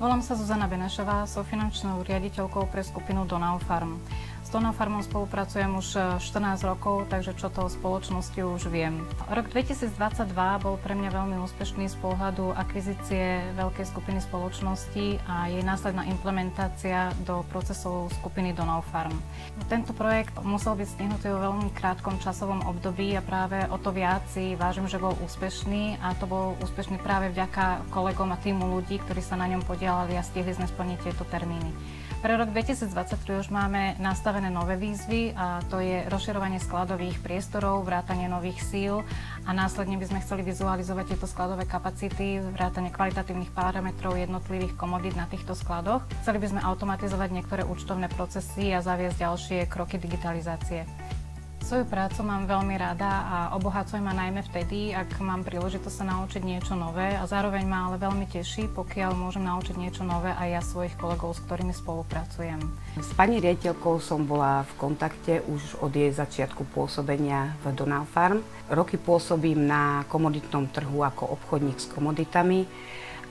Volám sa Zuzana Benešová, som finančnou riaditeľkou pre skupinu Donau Farm. S Donau Farmom spolupracujem už 14 rokov, takže čo to o spoločnosti už viem. Rok 2022 bol pre mňa veľmi úspešný z pohľadu akvizície veľkej skupiny spoločností a jej následná implementácia do procesov skupiny Donau Farm. Tento projekt musel byť stihnutý vo veľmi krátkom časovom období a práve o to viac si vážim, že bol úspešný, a to bol úspešný práve vďaka kolegom a týmu ľudí, ktorí sa na ňom podielali a stihli sme splniť tieto termíny. Pre rok 2023 už máme nastavené nové výzvy, a to je rozširovanie skladových priestorov, vrátanie nových síl a následne by sme chceli vizualizovať tieto skladové kapacity, vrátanie kvalitatívnych parametrov jednotlivých komodít na týchto skladoch. Chceli by sme automatizovať niektoré účtovné procesy a zaviesť ďalšie kroky digitalizácie. Svoju prácu mám veľmi rada a obohacuje ma najmä vtedy, ak mám príležitosť sa naučiť niečo nové, a zároveň ma ale veľmi teší, pokiaľ môžem naučiť niečo nové aj ja svojich kolegov, s ktorými spolupracujem. S pani riaditeľkou som bola v kontakte už od jej začiatku pôsobenia v Donau Farm. Roky pôsobím na komoditnom trhu ako obchodník s komoditami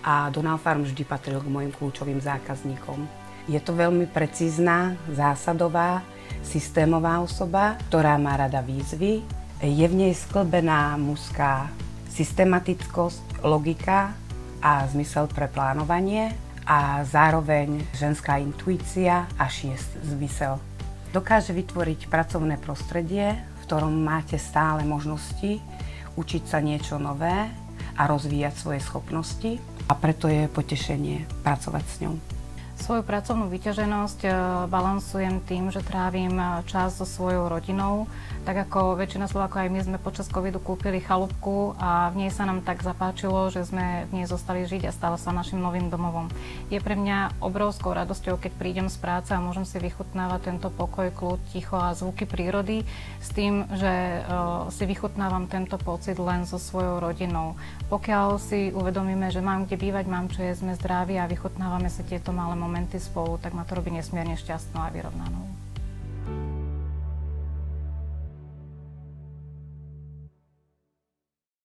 a Donau Farm vždy patril k mojim kľúčovým zákazníkom. Je to veľmi precízna, zásadová, systémová osoba, ktorá má rada výzvy. Je v nej sklbená mužská systematickosť, logika a zmysel pre plánovanie a zároveň ženská intuícia a šiest zmysel. Dokáže vytvoriť pracovné prostredie, v ktorom máte stále možnosti učiť sa niečo nové a rozvíjať svoje schopnosti, a preto je potešenie pracovať s ňou. Svoju pracovnú vyťaženosť balansujem tým, že trávim čas so svojou rodinou. Tak ako väčšina Slovákov, aj my sme počas covidu kúpili chalúbku a v nej sa nám tak zapáčilo, že sme v nej zostali žiť a stala sa našim novým domovom. Je pre mňa obrovskou radosťou, keď prídem z práce a môžem si vychutnávať tento pokoj, kľud, ticho a zvuky prírody s tým, že si vychutnávam tento pocit len so svojou rodinou. Pokiaľ si uvedomíme, že mám kde bývať, mám čo jesť, sme zdraví a vychutnávame si tieto malé momenty spolu, tak ma to robí nesmierne šťastnou a vyrovnanou.